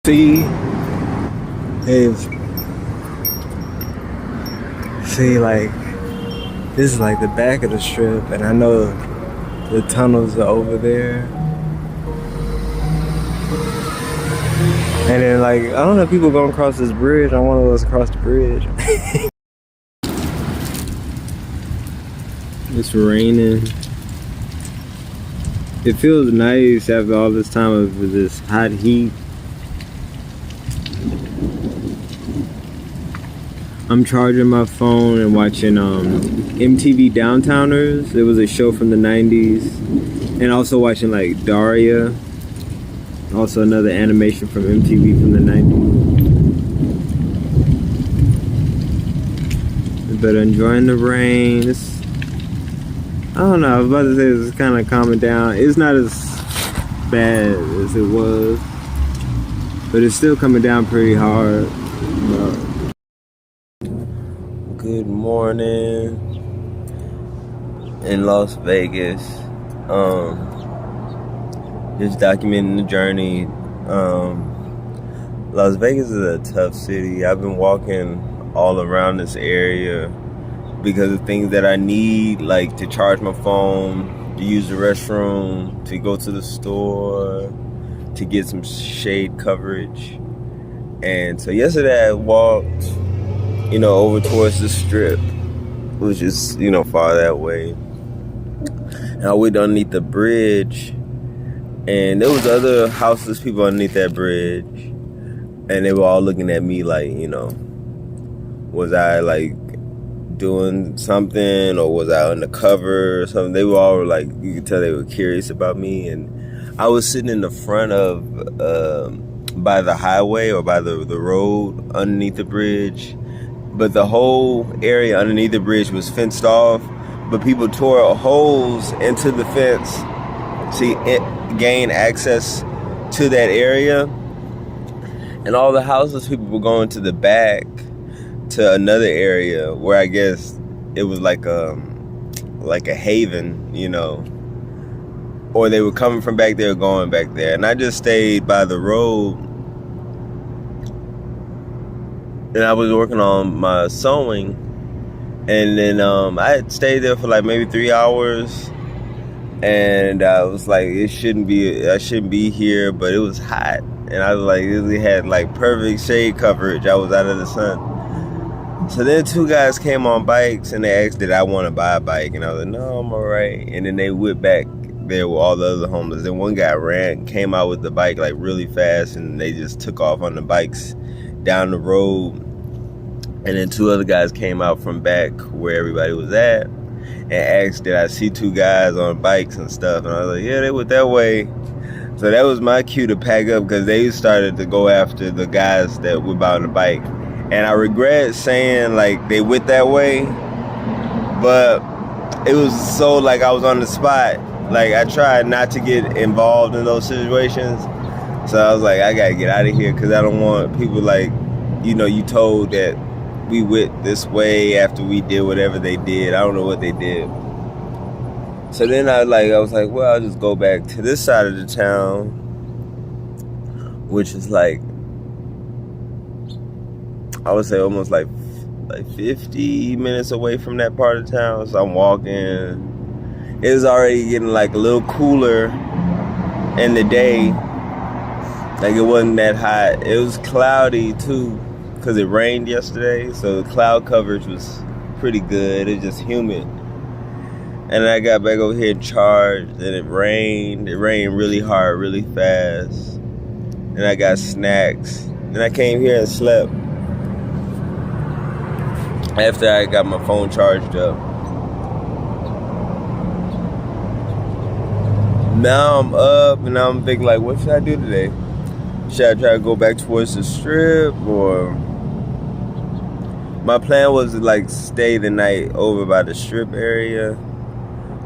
See, if like this is like the back of the strip, and I know the tunnels are over there. And then like I don't know, people going across this bridge. I want to let's cross the bridge. It's raining. It feels nice after all this time of this hot heat. I'm charging my phone and watching MTV Downtowners. It was a show from the 90s. And also watching like Daria. Also another animation from MTV from the 90s. But enjoying the rain. I don't know, I was about to say it's kind of calming down. It's not as bad as it was. But it's still coming down pretty hard. Good morning in Las Vegas. Just documenting the journey. Las Vegas is a tough city. I've been walking all around this area because of things that I need, like to charge my phone, to use the restroom, to go to the store, to get some shade coverage. And so yesterday I walked over towards the strip, which is, far that way. And I went underneath the bridge, and there was other houseless people underneath that bridge, and they were all looking at me like, was I like doing something, or was I undercover or something? They were all like, you could tell they were curious about me. And I was sitting in the front of, by the highway or by the road underneath the bridge. But the whole area underneath the bridge was fenced off, but people tore holes into the fence to gain access to that area. And all the houseless people were going to the back to another area where I guess it was like a haven, or they were coming from back there going back there. And I just stayed by the road. And I was working on my sewing, and then I had stayed there for like maybe 3 hours, and I was like, I shouldn't be here, but it was hot, and I was like, it had like perfect shade coverage. I was out of the sun. So then two guys came on bikes, and they asked did I want to buy a bike, and I was like, no, I'm all right. And then they went back there with all the other homeless. Then one guy came out with the bike like really fast, and they just took off on the bikes down the road. And then two other guys came out from back where everybody was at and asked did I see two guys on bikes and stuff. And I was like, yeah, they went that way. So that was my cue to pack up, because they started to go after the guys that were on the bike. And I regret saying like they went that way, but it was so like I was on the spot. Like I tried not to get involved in those situations. So I was like, I gotta get out of here, because I don't want people like, you told that we went this way after we did whatever they did. I don't know what they did. So then I was like, well, I'll just go back to this side of the town, which is like, I would say almost like 50 minutes away from that part of town. So I'm walking. It was already getting like a little cooler in the day. Like it wasn't that hot. It was cloudy too, because it rained yesterday, so the cloud coverage was pretty good. It was just humid. And I got back over here and charged, and it rained. It rained really hard, really fast. And I got snacks. Then I came here and slept after I got my phone charged up. Now I'm up, and now I'm thinking like, what should I do today? Should I try to go back towards the strip, or... My plan was to like stay the night over by the strip area,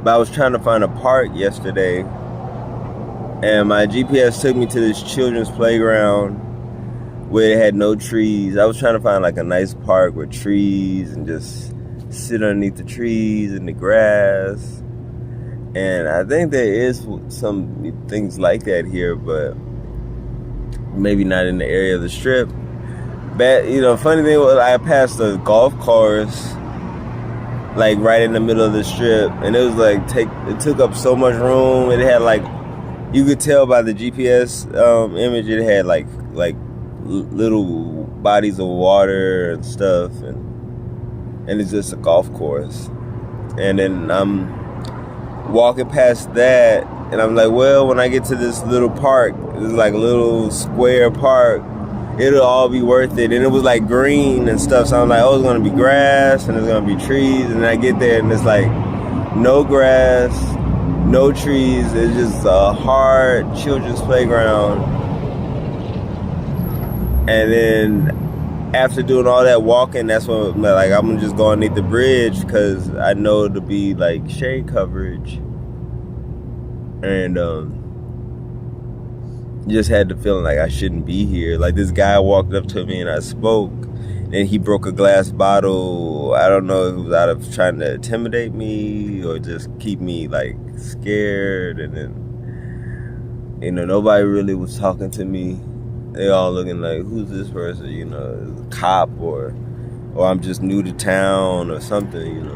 but I was trying to find a park yesterday, and my GPS took me to this children's playground where it had no trees. I was trying to find like a nice park with trees and just sit underneath the trees and the grass. And I think there is some things like that here, but maybe not in the area of the Strip. But funny thing was, I passed a golf course like right in the middle of the Strip, and it was like it took up so much room. It had like, you could tell by the GPS image, it had like little bodies of water and stuff, and it's just a golf course. And then I'm walking past that, and I'm like, well, when I get to this little park, it's like a little square park, it'll all be worth it. And it was like green and stuff, so I'm like, oh, it's gonna be grass and it's gonna be trees. And I get there and it's like no grass, no trees. It's just a hard children's playground. And then after doing all that walking, that's when like I'm just going underneath the bridge because I know it'll be like shade coverage. And just had the feeling like I shouldn't be here. Like this guy walked up to me and I spoke, and he broke a glass bottle. I don't know if it was out of trying to intimidate me or just keep me like scared. And then nobody really was talking to me. They all looking like, who's this person? A cop or I'm just new to town or something.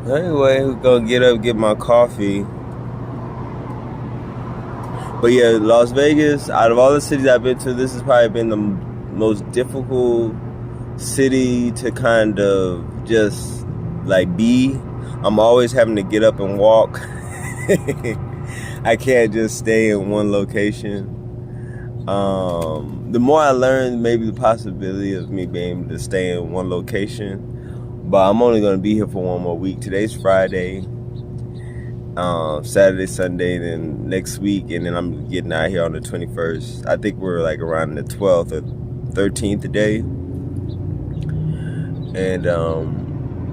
Anyway, we're gonna get up, get my coffee. But yeah, Las Vegas, out of all the cities I've been to, this has probably been the most difficult city to kind of just like be. I'm always having to get up and walk. I can't just stay in one location. The more I learn, maybe the possibility of me being able to stay in one location. But I'm only going to be here for one more week. Today's Friday. Saturday, Sunday, then next week, and then I'm getting out here on the 21st. I think we're like around the 12th or 13th today. And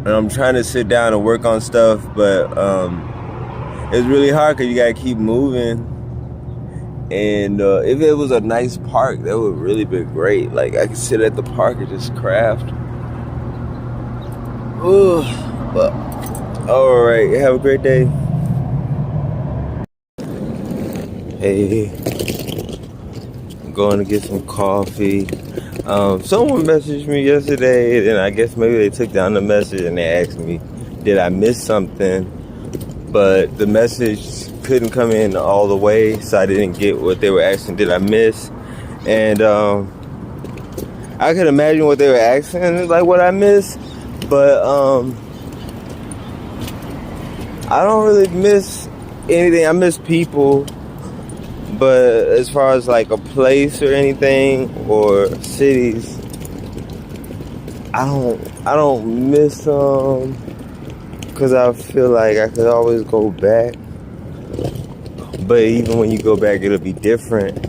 I'm trying to sit down and work on stuff, but it's really hard because you gotta keep moving. And if it was a nice park, that would really be great. Like I could sit at the park and just craft. Ooh, but all right, have a great day. Hey, I'm going to get some coffee. Someone messaged me yesterday, and I guess maybe they took down the message and they asked me, did I miss something? But the message couldn't come in all the way, so I didn't get what they were asking, did I miss? And I could imagine what they were asking, like what I missed, but I don't really miss anything. I miss people. But as far as like a place or anything or cities, I don't miss them because I feel like I could always go back. But even when you go back, it'll be different.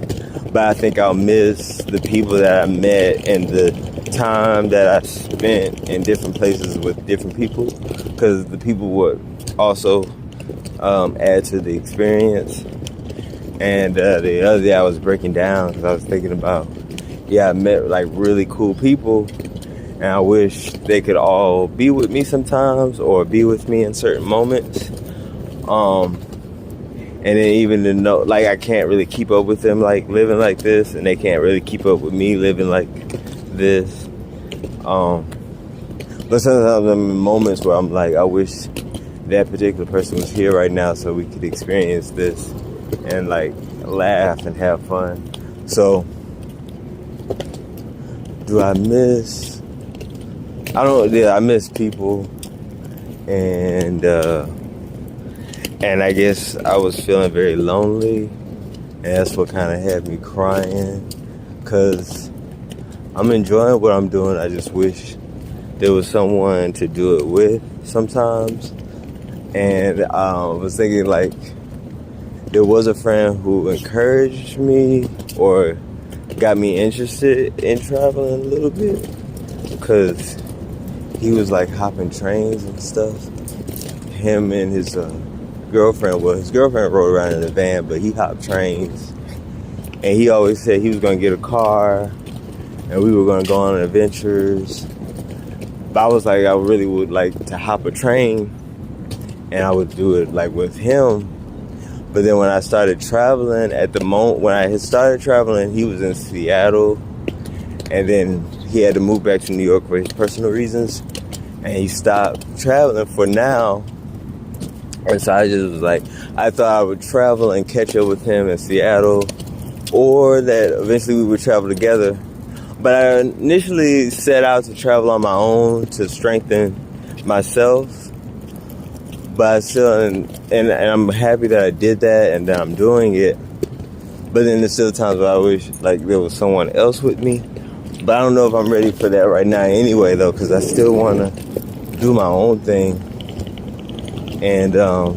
But I think I'll miss the people that I met and the time that I spent in different places with different people, because the people would also add to the experience. And the other day I was breaking down because I was thinking about, I met like really cool people, and I wish they could all be with me sometimes or be with me in certain moments. And then even to know, like I can't really keep up with them like living like this, and they can't really keep up with me living like this. But sometimes I'm in moments where I'm like, I wish that particular person was here right now so we could experience this and like laugh and have fun. So do I miss? I miss people, and I guess I was feeling very lonely, and that's what kind of had me crying, because I'm enjoying what I'm doing. I just wish there was someone to do it with sometimes. And I was thinking like, there was a friend who encouraged me or got me interested in traveling a little bit, because he was like hopping trains and stuff. Him and his girlfriend rode around in a van, but he hopped trains. And he always said he was going to get a car and we were going to go on adventures. But I was like, I really would like to hop a train, and I would do it like with him. But then when I started traveling, at the moment when I had started traveling, he was in Seattle, and then he had to move back to New York for his personal reasons, and he stopped traveling for now. And so I just was like, I thought I would travel and catch up with him in Seattle, or that eventually we would travel together. But I initially set out to travel on my own to strengthen myself. But I still, and I'm happy that I did that and that I'm doing it. But then there's still times where I wish like there was someone else with me. But I don't know if I'm ready for that right now anyway, though, because I still want to do my own thing. And let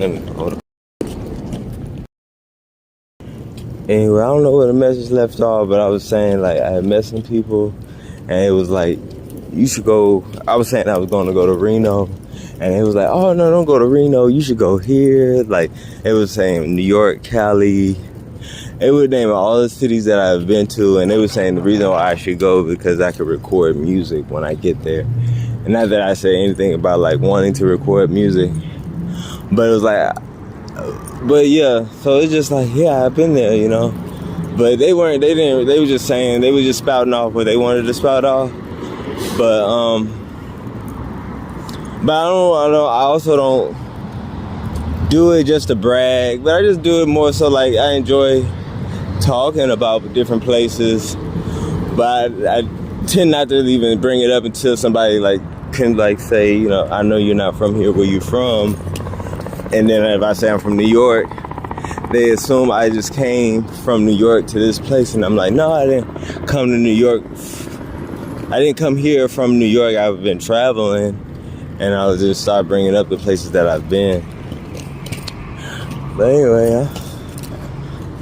me hold on. Anyway, I don't know where the message left off, but I was saying like I had met some people, and it was like you should go. I was saying I was going to go to Reno, and it was like, oh no, don't go to Reno. You should go here. Like it was saying New York, Cali. It would name all the cities that I've been to, and they were saying the reason why I should go because I could record music when I get there. And not that I say anything about like wanting to record music, but it was like, but yeah. So it's just like, yeah, I've been there, you know. But they were just saying, they were just spouting off what they wanted to spout off. But I also don't do it just to brag, but I just do it more so like I enjoy talking about different places, but I tend not to even bring it up until somebody like can like say, you know, I know you're not from here, where you from? And then if I say I'm from New York, they assume I just came from New York to this place, and I'm like, no, I didn't come to New York. I didn't come here from New York. I've been traveling, and I'll just start bringing up the places that I've been. But anyway,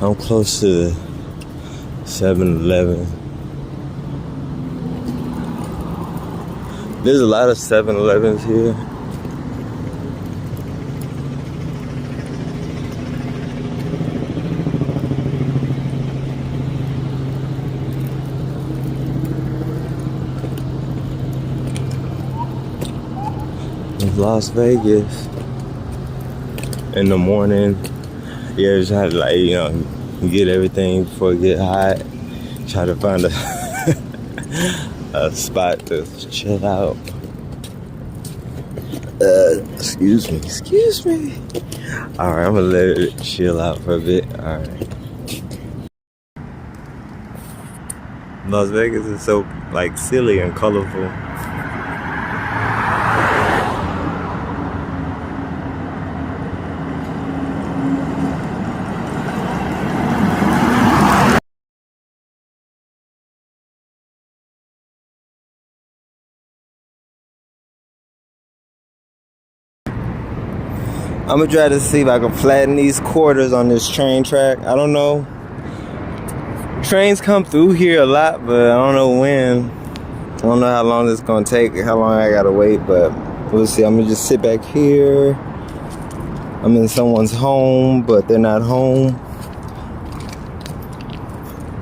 I'm close to 7-Eleven. There's a lot of 7-Elevens here. It's Las Vegas. In the morning, yeah, just had to like, you know, get everything before it get hot. Try to find a spot to chill out. Excuse me. All right, I'm gonna let it chill out for a bit. All right. Las Vegas is so like silly and colorful. I'm gonna try to see if I can flatten these quarters on this train track. I don't know. Trains come through here a lot, but I don't know when. I don't know how long it's gonna take, how long I gotta wait, but we'll see. I'm gonna just sit back here. I'm in someone's home, but they're not home.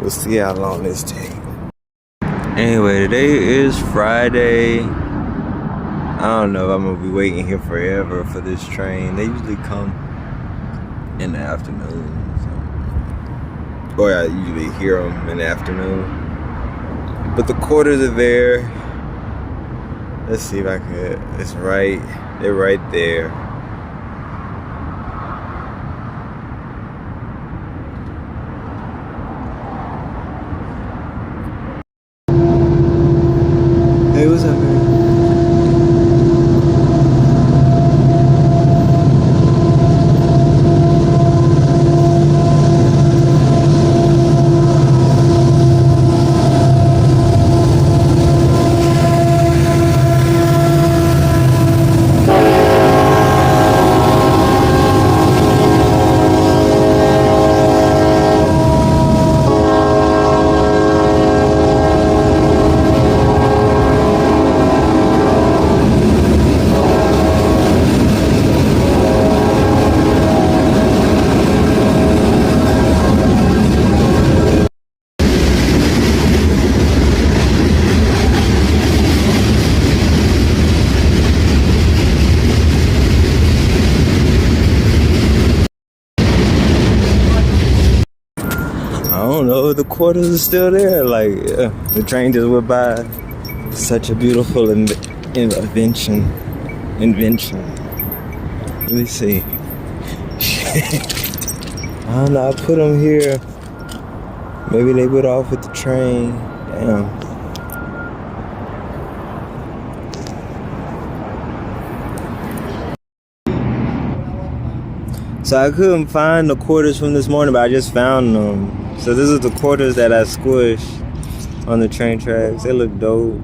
We'll see how long this takes. Anyway, today is Friday. I don't know if I'm gonna be waiting here forever for this train. They usually come in the afternoon, so. Or I usually hear them in the afternoon. But the quarters are there. Let's see if I can. It's right. They're right there. Hey, what's up, man? don't know if the quarters are still there. Like, the train just went by. Such a beautiful invention. Let me see. I don't know. I put them here. Maybe they went off with the train. Damn. So I couldn't find the quarters from this morning, but I just found them. So this is the quarters that I squished on the train tracks. They look dope.